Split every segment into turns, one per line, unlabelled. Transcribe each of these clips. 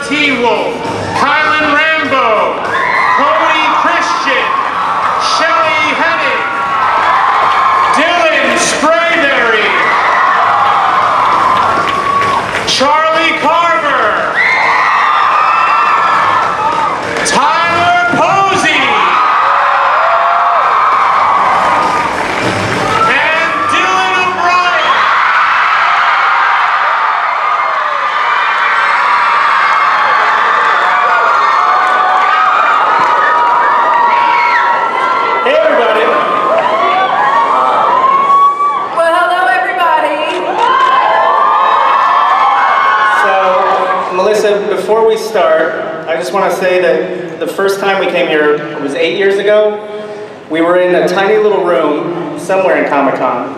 T-Wolf, Kylan Rambo, Cody Christian, Shelly Hennig, Dylan Sprayberry, Charlie Carver, Tyler Posey, and Dylan O'Brien. Hey everybody.
Well, hello everybody.
So, Melissa, before we start, I just want to say that the first time we came here, it was 8 years ago. We were in a tiny little room somewhere in Comic-Con,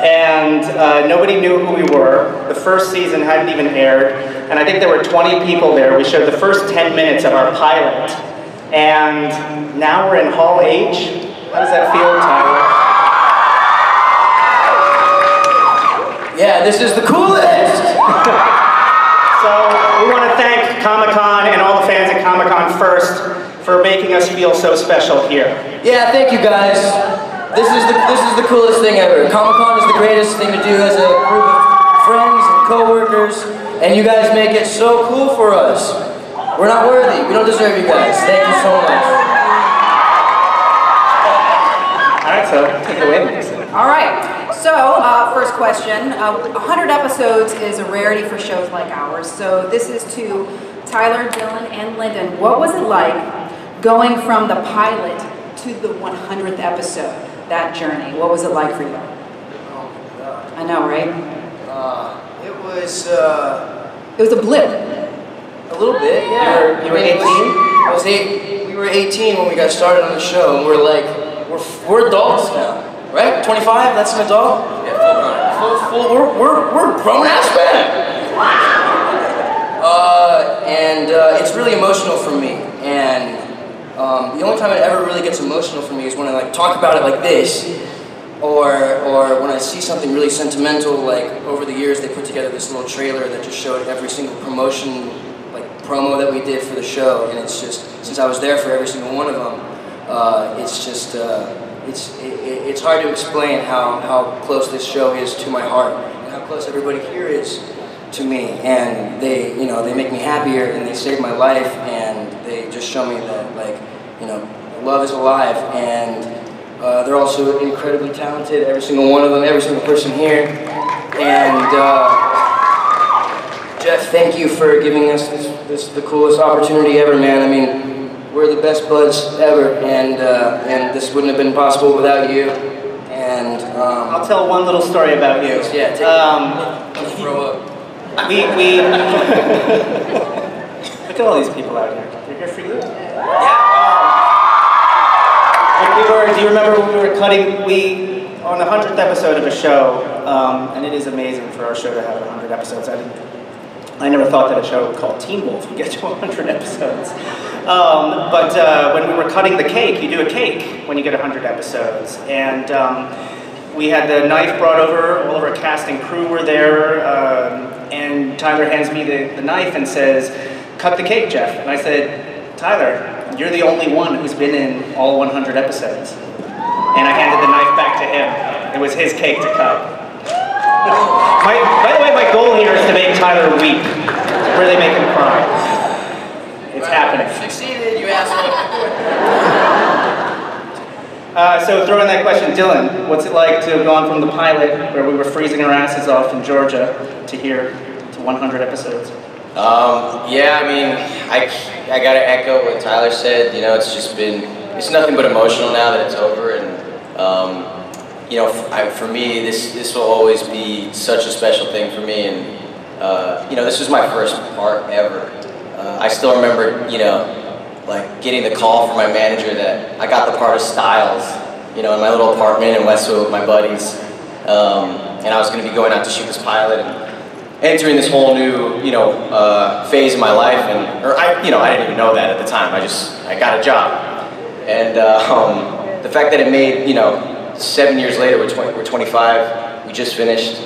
and nobody knew who we were. The first season hadn't even aired, and I think there were 20 people there. We showed the first 10 minutes of our pilot, and now we're in Hall H. How does that feel, Tyler?
Yeah, this is the coolest!
So we want to thank Comic-Con and all the fans at Comic-Con first for making us feel so special here.
Yeah, thank you guys. This is the coolest thing ever. Comic-Con is the greatest thing to do as a group of friends and co-workers, and you guys make it so cool for us. We're not worthy. We don't deserve you guys. Thank you so much.
All right, so take it away, Melissa.
All right. So, first question. 100 episodes is a rarity for shows like ours. So this is to Tyler, Dylan, and Lyndon. What was it like going from the pilot to the 100th episode? That journey. What was it like for you?
Oh my god.
I know, right?
It
was a blip.
a little bit, yeah.
You were 18?
We were 18 when we got started on the show, and we're like, we're adults now, right? 25, that's an adult? Yeah, we're grown-ass men. It's really emotional for me, and the only time it ever really gets emotional for me is when I like talk about it like this, or when I see something really sentimental. Like over the years, they put together this little trailer that just showed every single promotion, like promo that we did for the show, and it's just, since I was there for every single one of them, it's just it's hard to explain how close this show is to my heart, and how close everybody here is to me, and they make me happier, and they save my life, and they just show me that, like, love is alive, and they're also incredibly talented, every single one of them, every single person here, and Jeff, thank you for giving us this the coolest opportunity ever, man. I mean, we're the best buds ever, and this wouldn't have been possible without you. And
I'll tell one little story about you.
Yeah, take it. Throw up.
Look at all these people out here. They're here for you.
Yeah.
Do you remember when we were cutting? On the 100th episode of a show, and it is amazing for our show to have 100 episodes. I never thought that a show called Teen Wolf would get to 100 episodes. But when we were cutting the cake, you do a cake when you get 100 episodes. And we had the knife brought over, all of our cast and crew were there, and Tyler hands me the knife and says, "Cut the cake, Jeff." And I said, "Tyler, you're the only one who's been in all 100 episodes." And I handed the knife back to him. It was his cake to cut. By the way, my goal here is to make Tyler weep. Really make him cry. It's happening.
Succeeded, you asshole.
So throwing that question, Dylan, what's it like to have gone from the pilot, where we were freezing our asses off in Georgia, to here, to 100 episodes?
Yeah, I mean, I gotta echo what Tyler said. It's nothing but emotional now that it's over, and for me, this will always be such a special thing for me, and this was my first part ever. I still remember, like getting the call from my manager that I got the part of Styles, in my little apartment in Westwood with my buddies, and I was going to be going out to shoot this pilot and entering this whole new, phase of my life, I didn't even know that at the time. I got a job, and the fact that it made, 7 years later, we're 25, we just finished.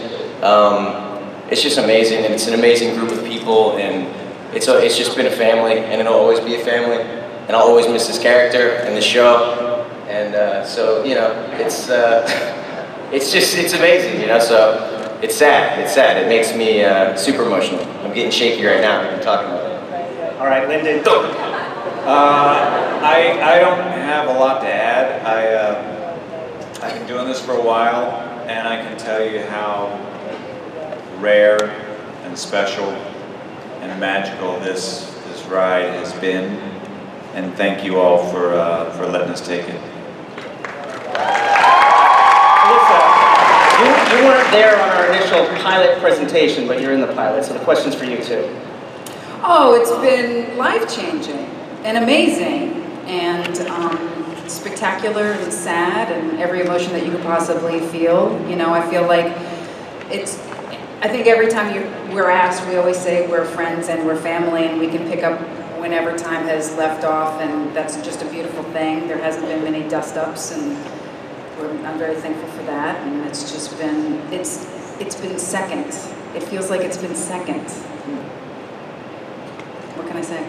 It's just amazing, and it's an amazing group of people, and it's just been a family, and it'll always be a family, and I'll always miss this character and the show, and so you know, it's amazing, you know. So it's sad. It makes me super emotional. I'm getting shaky right now. I'm talking about it.
All right, Lyndon.
I don't have a lot to add. I've been doing this for a while, and I can tell you how rare and special and magical this ride has been. And thank you all for letting us take it.
Alyssa, you weren't there on our initial pilot presentation, but you're in the pilot, so the question's for you too.
Oh, it's been life-changing and amazing and spectacular and sad and every emotion that you could possibly feel. You know, I feel like I think every time we're asked, we always say we're friends and we're family, and we can pick up whenever time has left off, and that's just a beautiful thing. There hasn't been many dust-ups, and I'm very thankful for that, and it's just been, it's been second. It feels like it's been second. What can I say?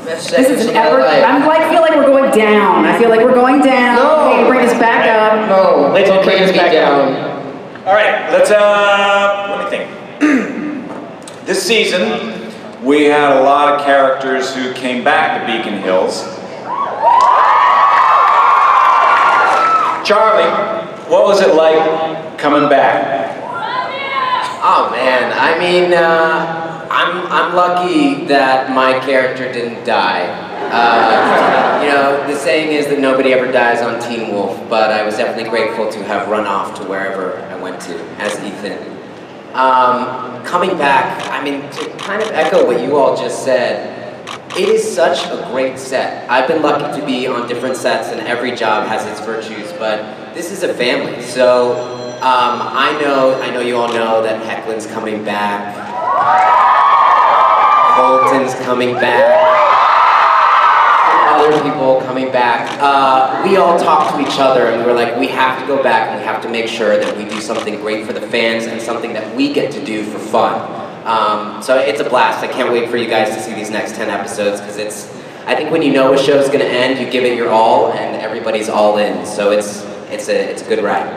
This is an effort. I feel like we're going down. I feel like we're going down.
No.
Okay, bring us back up.
No,
Let's bring us back
down.
All right, let's let me think. This season, we had a lot of characters who came back to Beacon Hills. Charlie, what was it like coming back?
Oh man, I mean, I'm lucky that my character didn't die. You know, the saying is that nobody ever dies on Teen Wolf, but I was definitely grateful to have run off to wherever I went to as Ethan. Coming back, I mean, to kind of echo what you all just said, it is such a great set. I've been lucky to be on different sets, and every job has its virtues, but this is a family. So I know you all know that Hecklin's coming back, Colton's coming back, other people coming back. We all talked to each other, and we were like, we have to go back, and we have to make sure that we do something great for the fans and something that we get to do for fun. So it's a blast. I can't wait for you guys to see these next 10 episodes, because I think when you know a show's gonna end, you give it your all, and everybody's all in. So it's a good ride.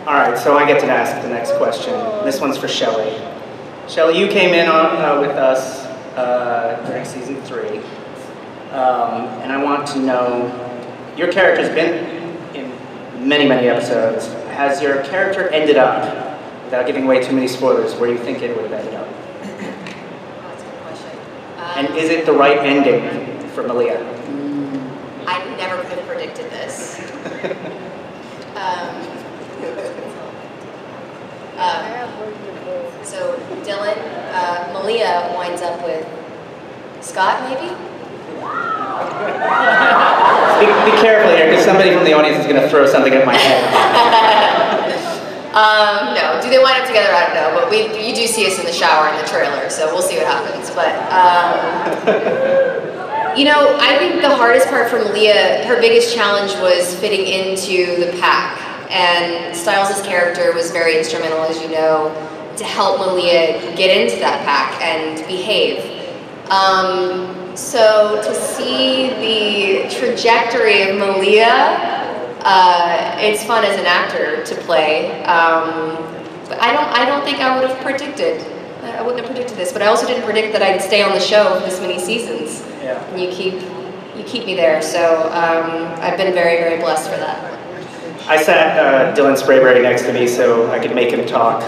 All right, so I get to ask the next question. This one's for Shelley. Shelley, you came in with us during season 3, and I want to know, your character's been in many, many episodes. Has your character ended up, without giving away too many spoilers, where you think it would have ended up?
That's a good question.
And is it the right ending for Malia?
I never could have predicted this. So Dylan, Malia winds up with Scott, maybe?
Be careful here, because somebody from the audience is going to throw something at my head.
No, do they wind up together? I don't know, but you do see us in the shower in the trailer, so we'll see what happens. But you know, I think the hardest part for Malia, her biggest challenge was fitting into the pack, and Styles' character was very instrumental, as you know, to help Malia get into that pack and behave. So to see the trajectory of Malia, it's fun as an actor to play. But I don't think I would have predicted. I wouldn't have predicted this, but I also didn't predict that I'd stay on the show for this many seasons.
Yeah.
And you keep me there, so I've been very, very blessed for that.
I sat Dylan Sprayberry next to me so I could make him talk.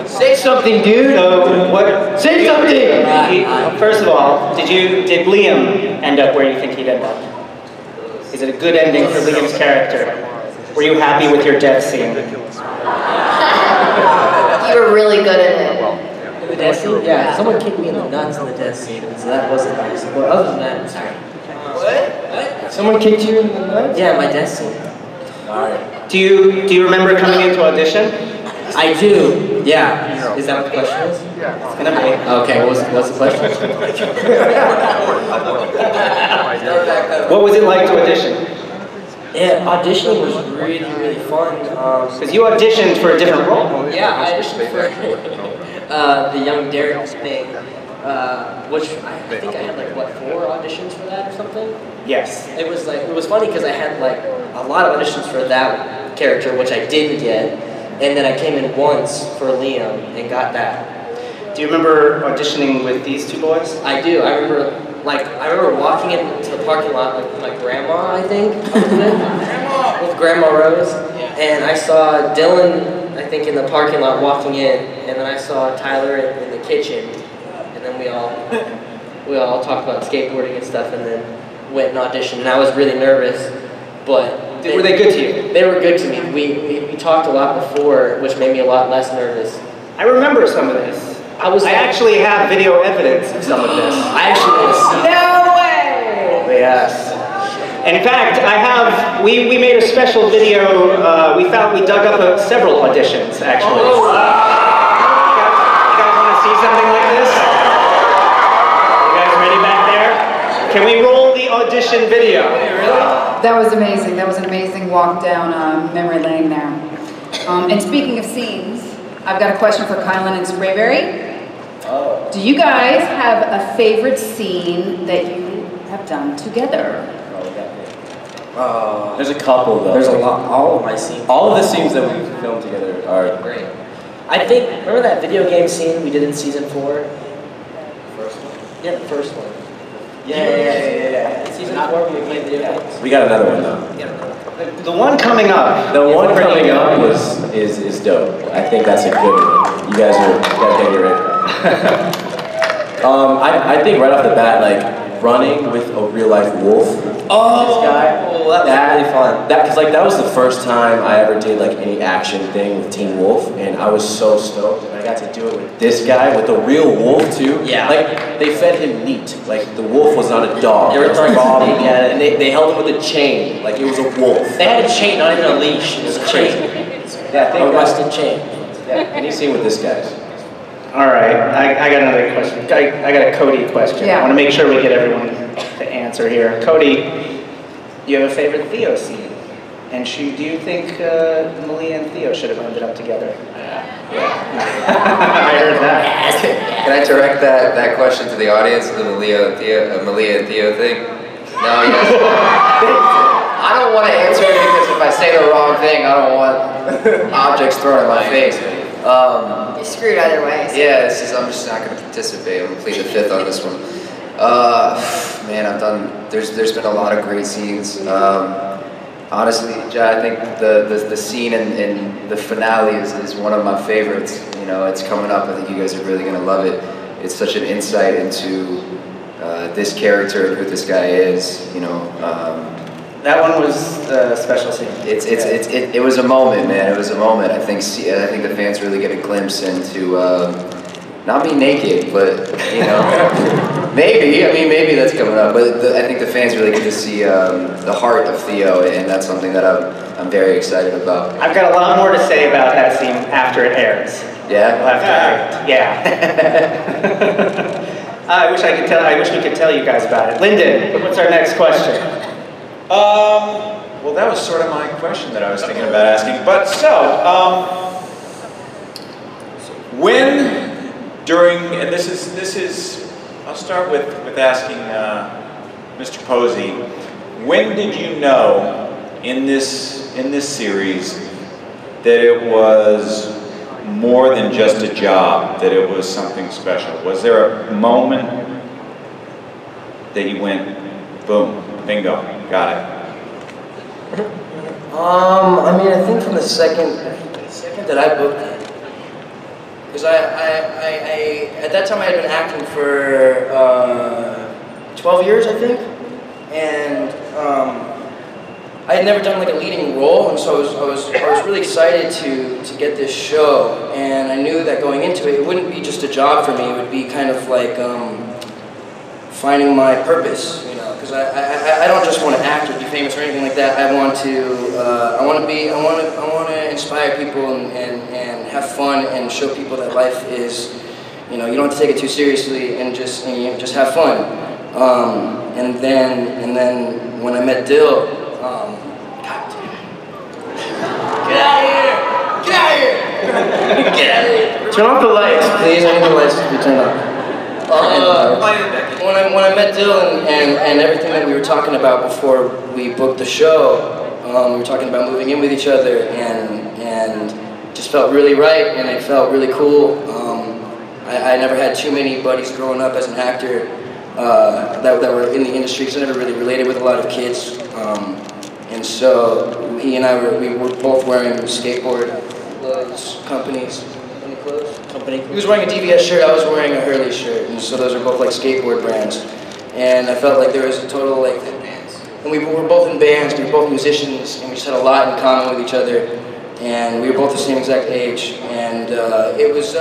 Say something, dude.
So what?
Say something.
First of all, did Liam end up where you think he'd end up? Is it a good ending for Liam's character? Were you happy with your death scene?
You were really good at it.
The death scene? Yeah, someone kicked me in the nuts in the death scene, so that wasn't nice. But other than that, sorry. What? Someone kicked you in the nuts? Yeah, my death scene. Alright.
Do you remember coming into audition?
I do, yeah. Is that what the question is?
Yeah. It's gonna be.
Okay, what's the question?
What was it like to audition?
Yeah, auditioning was really, really fun.
Because you auditioned for a different role.
Yeah, I auditioned for
the young Derek thing, which I think I had like, what, 4 auditions for that or something?
Yes.
It was funny because I had like a lot of auditions for that character, which I didn't get, and then I came in once for Liam and got that.
Do you remember auditioning with these 2 boys?
I do. I remember walking into the parking lot like with my grandma, I think. With Grandma Rose. And I saw Dylan, I think, in the parking lot walking in, and then I saw Tyler in the kitchen, and then we all talked about skateboarding and stuff, and then went and auditioned, and I was really nervous, but...
Were they good to you?
They were good to me. We talked a lot before, which made me a lot less nervous.
I remember some of this. I actually have video evidence of some of this.
I actually
No way!
Yes. In fact, we made a special video. We dug up several auditions, actually.
Oh.
You guys want to see something like this? You guys ready back there? Can we roll the audition video?
That was amazing. That was an amazing walk down memory lane there. And speaking of scenes, I've got a question for Kylan and Sprayberry.
Oh.
Do you guys have a favorite scene that you have done together?
There's a couple though.
There's a lot. All of my scenes.
All of the scenes that we filmed together are
great. I think, remember that video game scene we did in season 4?
First one?
Yeah, the first one.
Yeah.
In season 4 we played video games.
We got another one though.
The one coming up.
The one coming up is dope. I think that's a good one. You guys gotta get ready for that. I think right off the bat, like running with a real life wolf.
Oh,
this guy.
That was really fun.
That was the first time I ever did like any action thing with Team Wolf, and I was so stoked. And I got to do it with this guy, with a real wolf too.
Yeah.
Like they fed him meat. Like the wolf was not a dog.
They were throwing
raw
steak
meat,
at it.
and they held him with a chain, like it was a wolf.
They had a chain, not even a leash. It was a chain.
Yeah,
A rusted chain.
Yeah. Any scene with this guy.
All right, I got another question. I got a Cody question.
Yeah.
I want to make sure we get everyone to answer here. Cody, you have a favorite Theo scene? And do you think Malia and Theo should have ended up together?
Yeah.
I heard that.
Can I direct that question to the audience, the Malia and Theo thing? No, yes. I don't want to answer it because if I say the wrong thing, I don't want objects thrown in my face.
You're screwed either way. So.
Yeah, I'm just not going to participate. I'm going to plead the 5th on this one. Man, there's been a lot of great scenes. Honestly, I think the scene in the finale is one of my favorites. You know, it's coming up. I think you guys are really going to love it. It's such an insight into this character and who this guy is. You know,
that one was a special scene.
It was a moment, man. It was a moment. I think the fans really get a glimpse into not me naked, but you know, maybe. I mean, maybe that's coming up. But I think the fans really get to see the heart of Theo, and that's something that I'm very excited about.
I've got a lot more to say about that scene after it airs.
Yeah.
Yeah. I wish we could tell you guys about it. Lyndon, what's our next question?
Well, that was sort of my question that I was thinking about asking. But and this is, I'll start with asking Mr. Posey, when did you know in this series that it was more than just a job, that it was something special? Was there a moment that you went, boom, bingo, got it?
I mean, I think from the second that I booked it, because I at that time I had been acting for 12 years, I think, and I had never done like a leading role, and so I was really excited to get this show, and I knew that going into it, it wouldn't be just a job for me. It would be kind of like finding my purpose, you know, because I don't just want to act or be famous or anything like that. I want to inspire people and have fun and show people that life is, you know, you don't have to take it too seriously and just have fun. And then when I met Dill, God damn it. Get out of here! Get out of here! Get out of here!
Turn off the lights.
Please, I need the lights to be turned off. When I met Dylan and everything that we were talking about before we booked the show, we were talking about moving in with each other and just felt really right, and it felt really cool. I never had too many buddies growing up as an actor that were in the industry, because I never really related with a lot of kids. And so he and I we were both wearing skateboard clothes companies. Company. He was wearing a DVS shirt, I was wearing a Hurley shirt, and so those are both like skateboard brands. And I felt like there was a total like, and we were both in bands, we were both musicians, and we just had a lot in common with each other. And we were both the same exact age, and it was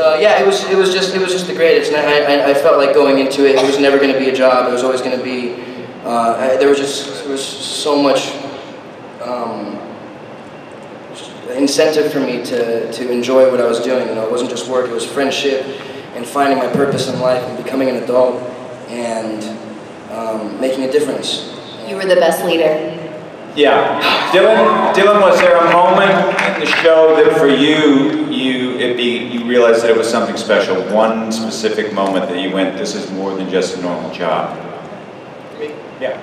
just the greatest. And I felt like going into it, it was never going to be a job. It was always going to be. There was so much incentive for me to enjoy what I was doing. You know, it wasn't just work; it was friendship and finding my purpose in life and becoming an adult and making a difference.
You were the best leader.
Yeah, Dylan, was there a moment in the show that for you realized that it was something special? One specific moment that you went, this is more than just a normal job.
Me?
Yeah.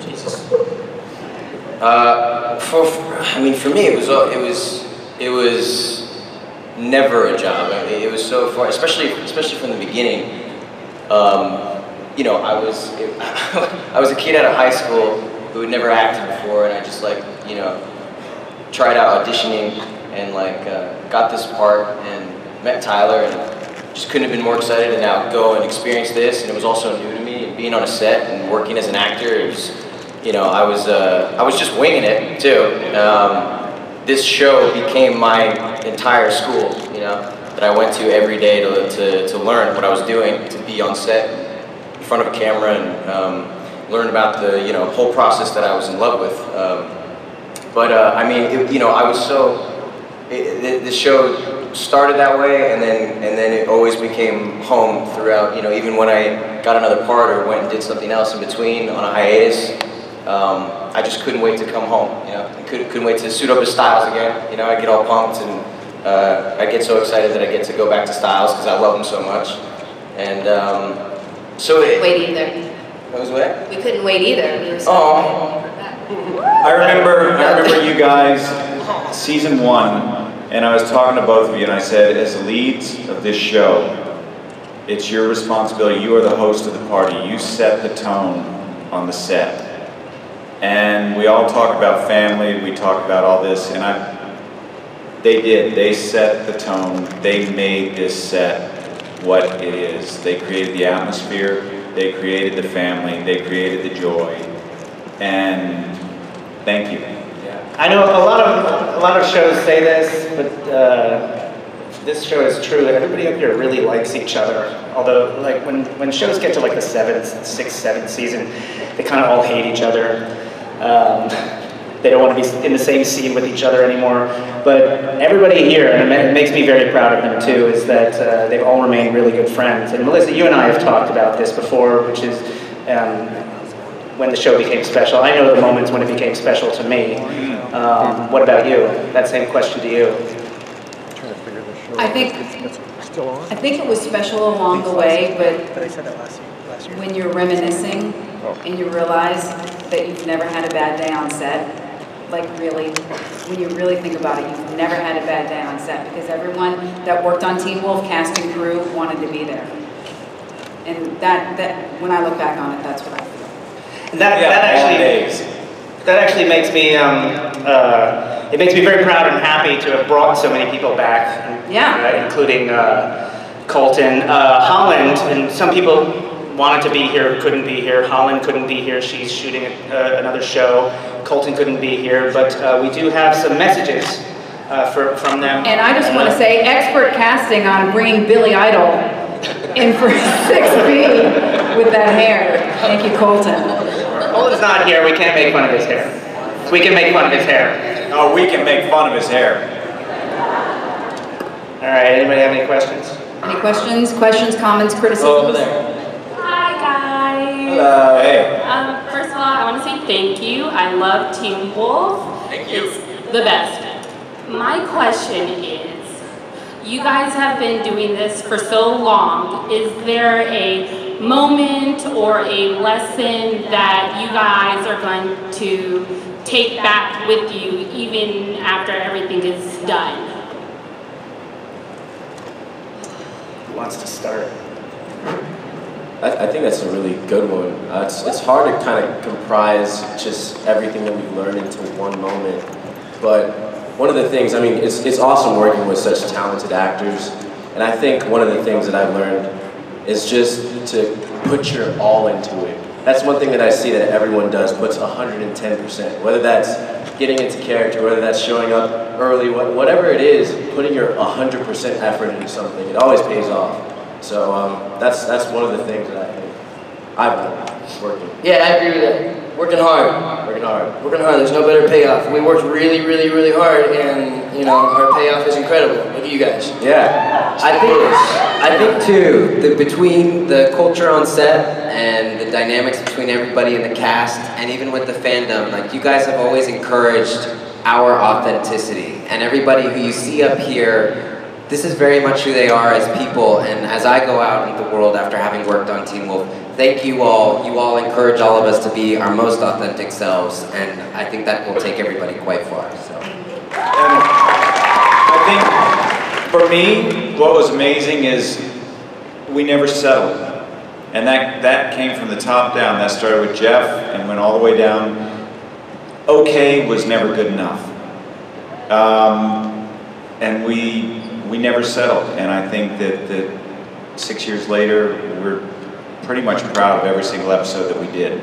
Jesus. For me, it was never a job. It was so far, especially from the beginning. You know, I was a kid out of high school who had never acted before, and I just tried out auditioning and got this part and met Tyler and just couldn't have been more excited to now go and experience this. And it was also new to me, and being on a set and working as an actor, it was, I was just winging it too. This show became my entire school, that I went to every day to learn what I was doing, to be on set in front of a camera and learn about the whole process that I was in love with. I was so. The show started that way, and then it always became home throughout. Even when I got another part or went and did something else in between on a hiatus, I just couldn't wait to come home. I couldn't wait to suit up as Styles again. I get all pumped and I get so excited that I get to go back to Styles because I love him so much. And
wait either.
What was what?
We couldn't wait either. We were so
I remember you guys, season 1, and I was talking to both of you, and I said, as the leads of this show, it's your responsibility. You are the host of the party. You set the tone on the set. And we all talk about family, we talk about all this, and they did. They set the tone. They made this set what it is. They created the atmosphere. They created the family. They created the joy. And thank you.
Yeah. I know a lot of shows say this, but this show is true. Everybody up here really likes each other. Although, like when shows get to like the 6th, 7th season, they kind of all hate each other. They don't want to be in the same scene with each other anymore. But everybody here, and it makes me very proud of them too, is that they've all remained really good friends. And Melissa, you and I have talked about this before, which is when the show became special. I know the moments when it became special to me. What about you? That same question to you.
I think it was special along the way, but when you're reminiscing and you realize that you've never had a bad day on set, like really, when you really think about it, you've never had a bad day on set because everyone that worked on Teen Wolf, cast and crew, wanted to be there. And that when I look back on it, that's what I feel.
And that actually makes me it makes me very proud and happy to have brought so many people back.
Yeah.
Including Colton, Holland, and some people wanted to be here, couldn't be here. Holland couldn't be here. She's shooting another show. Colton couldn't be here, but we do have some messages from them.
And I just want to say, expert casting on bringing Billy Idol in for 6B with that hair. Thank you, Colton.
Colton's not here. We can't make fun of his hair. We can make fun of his hair.
Oh, we can make fun of his hair.
All right. Anybody have any questions?
Any questions? Questions, comments, criticisms?
Oh, over there.
Hi guys.
Hello. Hey.
First of all, I want to say thank you. I love Teen Wolf.
Thank you.
It's the best. My question is, you guys have been doing this for so long. Is there a moment or a lesson that you guys are going to take back with you even after everything is done?
Who wants to start?
I think that's a really good one. It's hard to kind of comprise just everything that we've learned into one moment. But one of the things, I mean, it's awesome working with such talented actors. And I think one of the things that I've learned is just to put your all into it. That's one thing that I see that everyone does, puts 110%. Whether that's getting into character, whether that's showing up early, whatever it is, putting your 100% effort into something, it always pays off. So that's one of the things that I think I've learned working.
Yeah, I agree with that. Working hard.
Working hard.
Working hard. There's no better payoff. We worked really, really, really hard, and you know our payoff is incredible. Look at you guys.
Yeah.
I think too, between the culture on set and the dynamics between everybody in the cast, and even with the fandom, like you guys have always encouraged our authenticity, and everybody who you see up here. This is very much who they are as people, and as I go out into the world after having worked on Teen Wolf, thank you all. You all encourage all of us to be our most authentic selves, and I think that will take everybody quite far. So.
And I think for me, what was amazing is we never settled. And that came from the top down. That started with Jeff and went all the way down. Okay was never good enough. And we never settled, and I think that 6 years later, we're pretty much proud of every single episode that we did.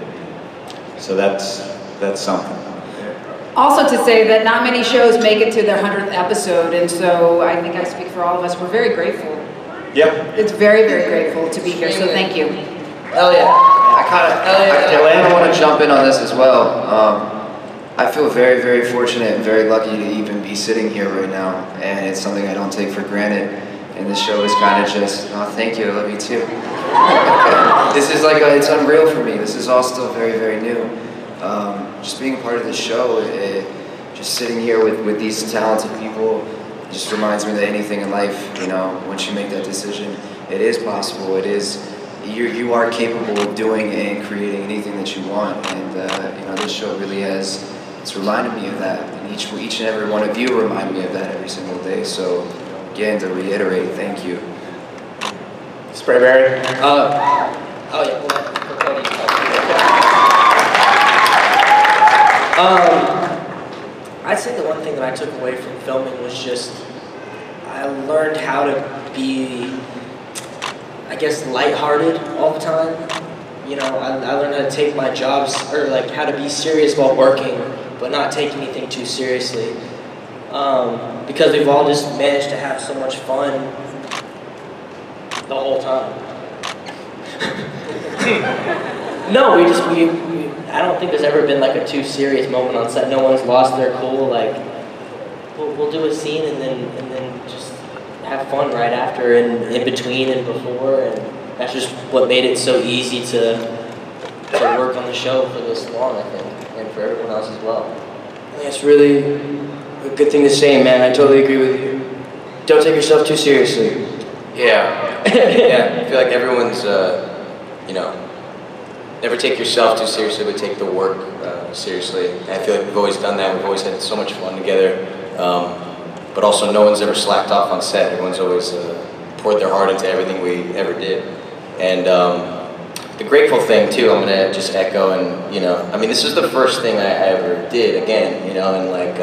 So that's something.
Also to say that not many shows make it to their 100th episode, and so I think I speak for all of us, we're very grateful.
Yep.
It's very, very grateful to be here, so thank you.
Hell yeah.
I want to jump in on this as well. I feel very, very fortunate and very lucky to even be sitting here right now, and it's something I don't take for granted. And this show is kind of just, oh, thank you, I love you too. This is like, it's unreal for me. This is all still very, very new. Just being a part of the show, just sitting here with these talented people, just reminds me that anything in life, you know, once you make that decision, it is possible. It is, you are capable of doing and creating anything that you want. And you know, this show really has. It's reminded me of that, and each and every one of you remind me of that every single day. So, again, to reiterate, thank you.
Sprayberry?
Oh yeah. I'd say the one thing that I took away from filming was just I learned how to be, I guess, lighthearted all the time. You know, I learned how to take my jobs, or like how to be serious while working, but not take anything too seriously. Because we've all just managed to have so much fun the whole time. No, I don't think there's ever been like a too serious moment on set. No one's lost their cool. Like, we'll do a scene and then just have fun right after and in between and before, and that's just what made it so easy to work on the show for this long, I think, and for everyone else as well.
It's really a good thing to say, man. I totally agree with you. Don't take yourself too seriously.
Yeah. Yeah. I feel like everyone's, you know, never take yourself too seriously, but take the work seriously. And I feel like we've always done that. We've always had so much fun together. But also, no one's ever slacked off on set. Everyone's always poured their heart into everything we ever did. And the grateful thing too, I'm gonna just echo, and you know, I mean, this is the first thing I ever did again, you know, and like,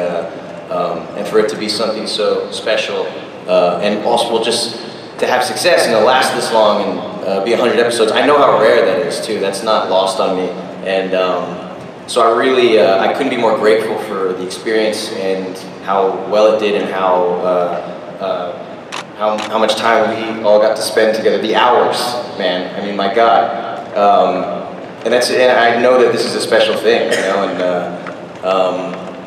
and for it to be something so special, and also just to have success and to last this long and be 100 episodes. I know how rare that is too. That's not lost on me, and so I really, I couldn't be more grateful for the experience and how well it did, and how much time we all got to spend together. The hours, man. I mean, my God. And I know that this is a special thing, you know,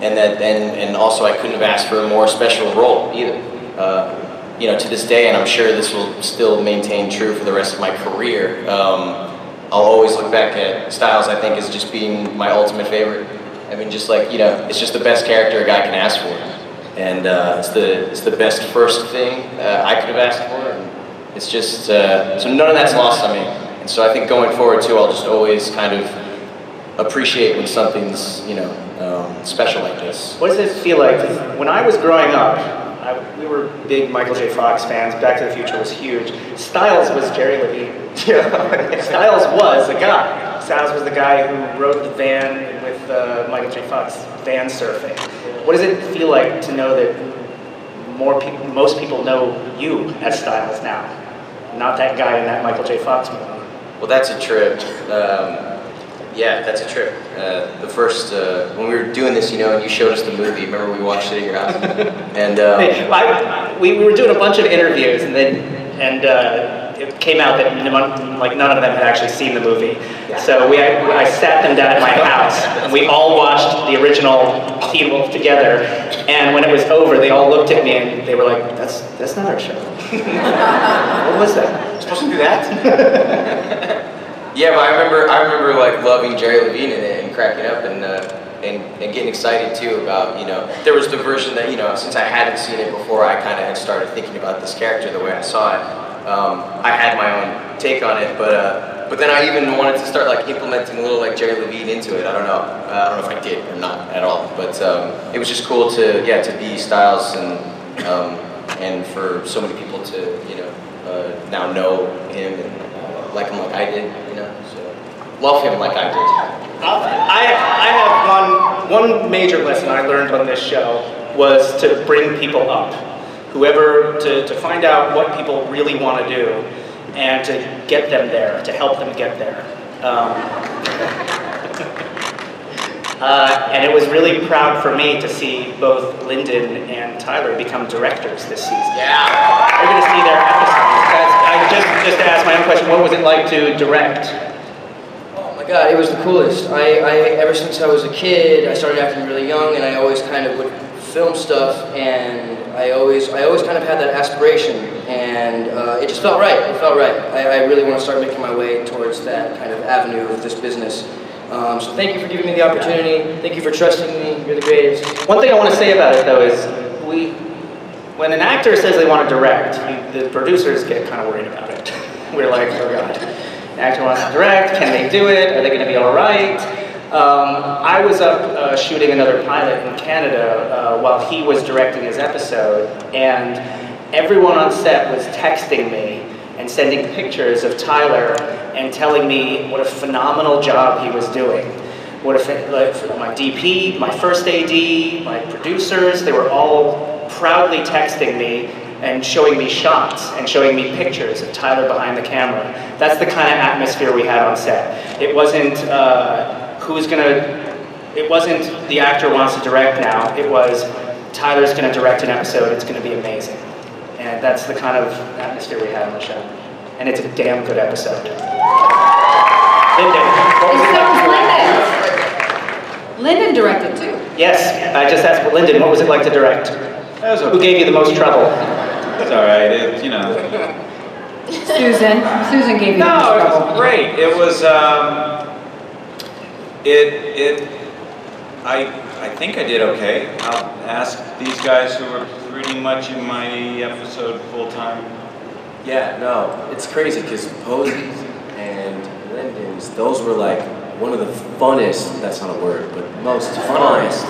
and also I couldn't have asked for a more special role either. You know, to this day, and I'm sure this will still maintain true for the rest of my career. I'll always look back at Styles, I think, as just being my ultimate favorite. I mean, just like, you know, it's just the best character a guy can ask for. and it's the best first thing I could have asked for. And it's just so none of that's lost on me. And so I think going forward too, I'll just always kind of appreciate when something's special like this.
What does it feel like? 'Cause when I was growing up, we were big Michael J. Fox fans. Back to the Future was huge. Styles was Jerry Levine. Styles was a guy. Styles was the guy who rode the van with Michael J. Fox, van surfing. What does it feel like to know that most people know you as Styles now, not that guy in that Michael J. Fox movie?
Well, that's a trip. Yeah, that's a trip. The first, when we were doing this, and you showed us the movie, remember we watched it at your house? And
we were doing a bunch of interviews, and it came out that none of them had actually seen the movie. So I sat them down at my house, and we all watched the original Teen Wolf together. And when it was over, they all looked at me and they were like, "That's not our show." What was that? We're supposed to do that?
Yeah, but I remember like loving Jerry Levine in it and cracking up and getting excited too about, there was the version that, since I hadn't seen it before, I kind of had started thinking about this character the way I saw it. I had my own take on it, but then I even wanted to start like implementing a little like Jerry Levine into it. I don't know if I did or not at all, but it was just cool to be Styles and for so many people to now know him and like him like I did, so love him like I did.
I have one major lesson I learned on this show was to bring people up. To find out what people really want to do and to get them there, to help them get there. And it was really proud for me to see both Lyndon and Tyler become directors this season.
Yeah.
We're going to see their episodes. Just to ask my own question, what was it like to direct?
Oh my God, it was the coolest. Ever since I was a kid, I started acting really young, and I always kind of would film stuff, and I always kind of had that aspiration, and it just felt right. It felt right. I really want to start making my way towards that kind of avenue of this business. So thank you for giving me the opportunity. Thank you for trusting me. You're the greatest.
One thing I want to say about it, though, is when an actor says they want to direct, the producers get kind of worried about it. We're like, oh God, an actor wants to direct. Can they do it? Are they going to be all right? I was up shooting another pilot in Canada while he was directing his episode, and everyone on set was texting me and sending pictures of Tyler and telling me what a phenomenal job he was doing. My DP, my first AD, my producers, they were all proudly texting me and showing me shots and showing me pictures of Tyler behind the camera. That's the kind of atmosphere we had on set. It wasn't it wasn't the actor wants to direct now, it was Tyler's going to direct an episode, it's going to be amazing. And that's the kind of atmosphere we had on the show. And it's a damn good episode. Lyndon, what was it like to direct?
Lyndon directed too.
Yes, I just asked Lyndon, what was it like to direct?
That was okay.
Who gave you the most trouble?
It's all right,
Susan gave you the most trouble.
No, it was great. It was, I think I did okay. I'll ask these guys who were pretty much in my episode full time.
Yeah, no, it's crazy because Posey's and Lyndon's, those were like one of the funnest, that's not a word, but most funnest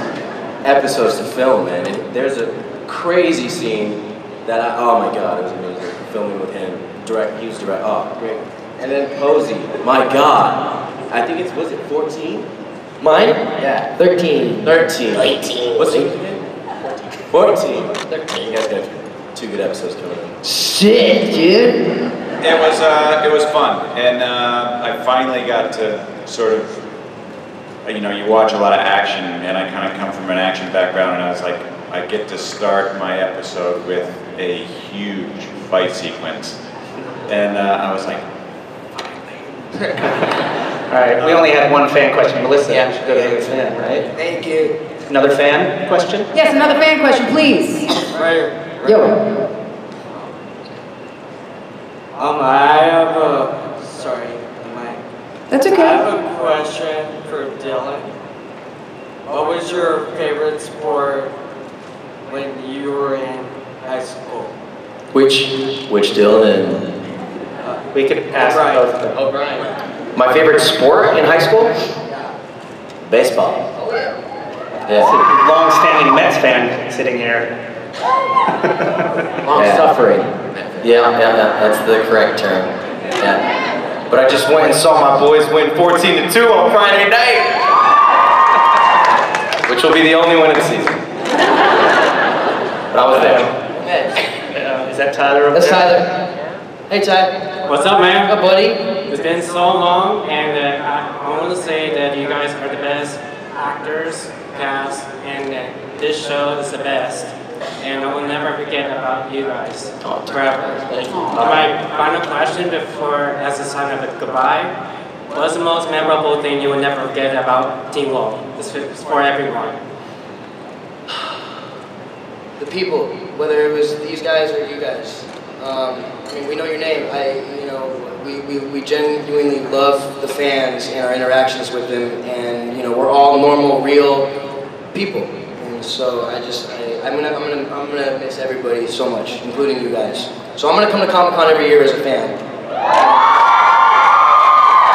episodes to film, man. And there's a crazy scene that oh my God, it was amazing. Filming with him, he was direct, oh, great. And then Posey, my God. I think was it 14?
Mine?
Yeah.
13.
13.
18.
What's it again? 14.
13.
You guys got 2 good episodes coming up.
Shit, dude.
It was fun, and I finally got to sort of, you watch a lot of action, and I kind of come from an action background, and I was like, I get to start my episode with a huge fight sequence, and I was like,
All right, we only had one fan question. Melissa, you should go to the fan, right?
Thank you.
Another fan question?
Yes, another fan question, please.
Right here.
Yo.
I have
That's okay.
I have a question for Dylan. What was your favorite sport
when you were in high school?
Which Dylan?
We could ask both of them.
O'Brien.
My favorite sport in high school? Baseball.
Oh yeah.
Yeah.
Long-standing Mets fan sitting here.
Long suffering.
Yeah, that's the correct term. Yeah. But I just went and saw my boys win 14-2 on Friday night, which will be the only win of the season. But I was there.
Is that Tyler?
That's Tyler. Hey Ty.
What's up, man?
What's up, buddy?
It's been so long, and I want to say that you guys are the best actors, cast, and this show is the best. And I will never forget about you guys forever. My final question before, as a sign of a goodbye, what's the most memorable thing you will never forget about Teen Wolf? It's for everyone.
The people, whether it was these guys or you guys. I mean, we know your name. We genuinely love the fans and our interactions with them, and we're all normal, real people. And so I'm gonna miss everybody so much, including you guys. So I'm gonna come to Comic-Con every year as a fan. Just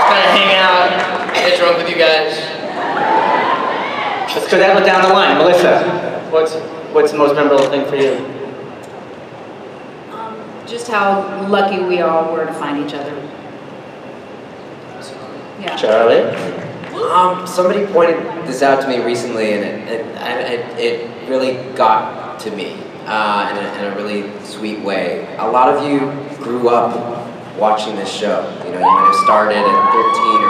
kind of hang out, get drunk with you guys.
Let's go down the line. Melissa, what's the most memorable thing for you?
Just how lucky we all were to find each other. Yeah.
Charlie?
Somebody pointed this out to me recently, and it really got to me in a really sweet way. A lot of you grew up watching this show. You might have started at 13 or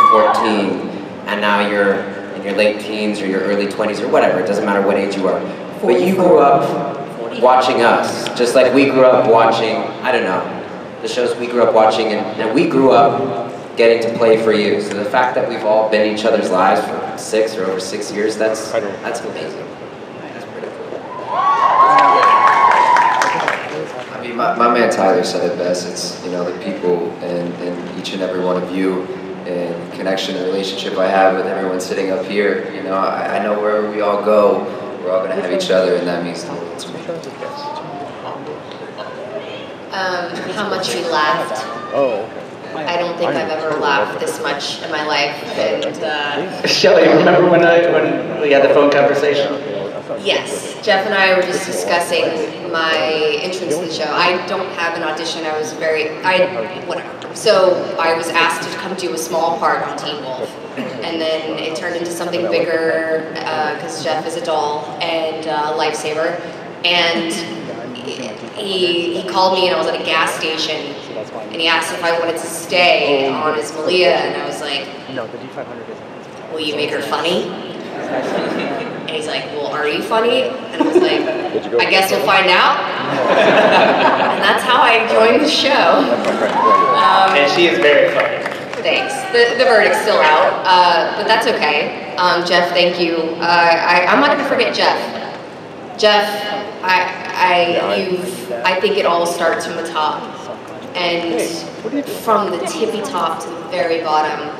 14, and now you're in your late teens or your early 20s or whatever. It doesn't matter what age you are. But you grew up watching us, just like we grew up watching, I don't know, the shows we grew up watching, and we grew up getting to play for you. So the fact that we've all been in each other's lives for 6 or over 6 years, that's amazing. That's pretty cool.
I mean, my man Tyler said it best. It's, the people and each and every one of you, and connection and relationship I have with everyone sitting up here. I know wherever we all go, we're all going to have each other, and that means the world to me.
How much we laughed. I don't think I've ever laughed this much in my life. And
Shelly, remember when we had the phone conversation?
yes, Jeff and I were just discussing my entrance to the show. I don't have an audition. Whatever. So I was asked to come do a small part on Teen Wolf, and then it turned into something bigger because Jeff is a doll and a lifesaver. And he called me, and I was at a gas station, and he asked if I wanted to stay on as Malia, and I was like, will you make her funny? And he's like, well, are you funny? And I was like, I guess we'll find out. And that's how I joined the show.
And she is very funny.
Thanks. The verdict's still out, but that's okay. Jeff, thank you. I'm not gonna forget Jeff. Jeff, I think it all starts from the top, and from the tippy top to the very bottom,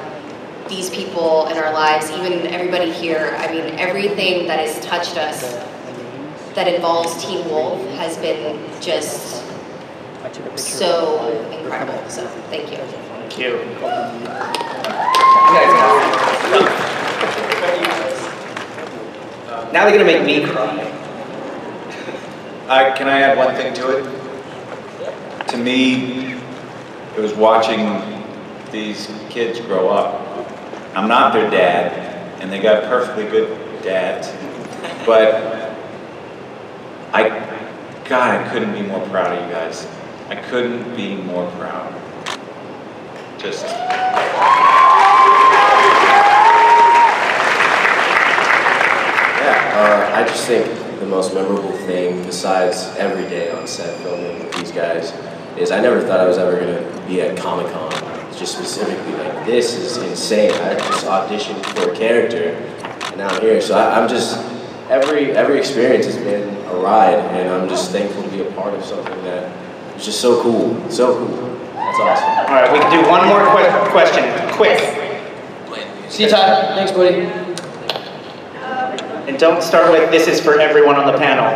these people in our lives, even everybody here, I mean, everything that has touched us that involves Teen Wolf has been just so incredible. So thank you.
Thank you. Now they're gonna make me cry.
Can I add one thing to it? To me, it was watching these kids grow up. I'm not their dad, and they got perfectly good dads, but I couldn't be more proud of you guys. I couldn't be more proud. Just...
I just think the most memorable thing, besides every day on set filming with these guys, is I never thought I was ever going to be at Comic-Con. Just specifically, like, this is insane. I just auditioned for a character, and now I'm here. So I'm just, every experience has been a ride, and I'm just thankful to be a part of something that is just so cool. So cool. That's awesome.
All right, we can do one more question. Quick.
See you, Ty. Thanks, buddy.
And don't start with, this is for everyone on the panel.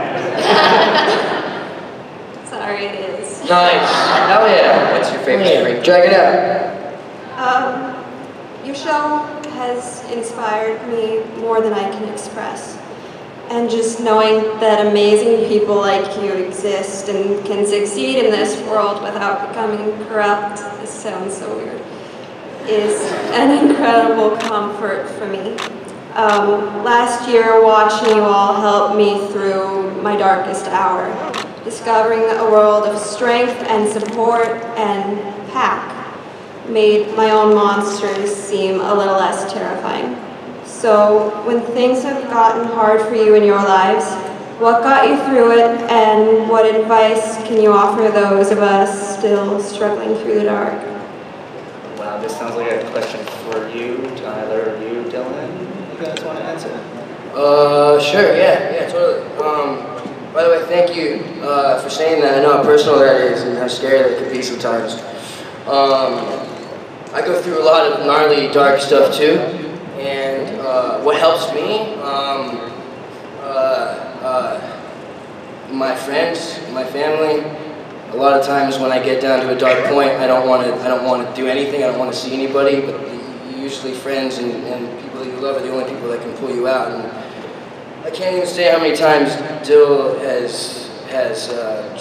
Sorry, it is.
Nice. Hell yeah.
What's your favorite drink?
Drag it out.
Your show has inspired me more than I can express. And just knowing that amazing people like you exist and can succeed in this world without becoming corrupt, this sounds so weird, is an incredible comfort for me. Last year, watching you all helped me through my darkest hour, discovering a world of strength and support and pack made my own monsters seem a little less terrifying. So, when things have gotten hard for you in your lives, what got you through it, and what advice can you offer those of us still struggling through the dark?
Wow, this sounds like a question for you, Tyler, or you, Dylan. You guys want to answer?
Sure, yeah, totally. By the way, thank you for saying that. I know how personal that is and how scary that could be sometimes. I go through a lot of gnarly, dark stuff too, and what helps me, my friends, my family. A lot of times when I get down to a dark point, I don't want to do anything. I don't want to see anybody. But usually, friends and people that you love are the only people that can pull you out. And I can't even say how many times Dill has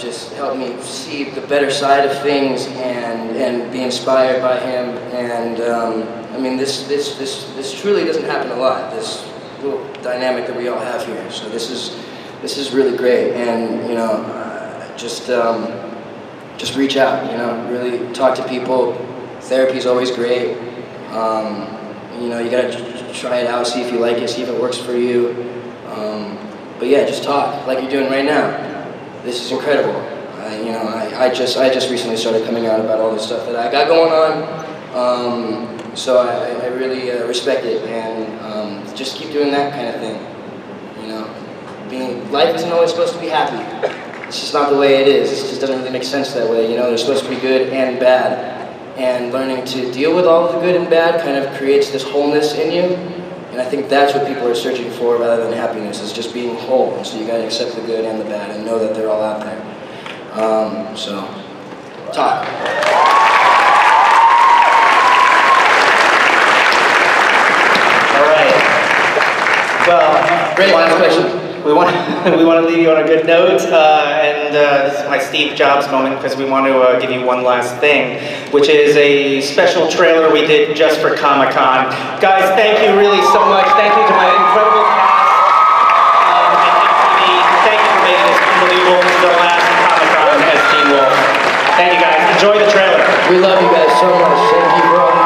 just helped me see the better side of things and be inspired by him. And I mean, this truly doesn't happen a lot. This little dynamic that we all have here. So this is really great. And you know, just reach out. You know, really talk to people. Therapy is always great. You know, you gotta try it out, see if you like it, see if it works for you. But yeah, just talk like you're doing right now. This is incredible. You know, I just recently started coming out about all this stuff that I got going on. So I really respect it, and just keep doing that kind of thing. You know, life isn't always supposed to be happy. It's just not the way it is. It just doesn't really make sense that way. You know, there's supposed to be good and bad. And learning to deal with all of the good and bad kind of creates this wholeness in you. And I think that's what people are searching for rather than happiness, is just being whole. And so you gotta accept the good and the bad and know that they're all out there. So, talk.
All right. Well,
great last question.
We want to leave you on a good note, and this is my Steve Jobs moment, because we want to give you one last thing, which is a special trailer we did just for Comic-Con. Guys, thank you really so much. Thank you to my incredible cast at MTV. Thank you for making this unbelievable. This is our last Comic-Con as Teen Wolf. Thank you guys. Enjoy the trailer.
We love you guys so much. Thank you for all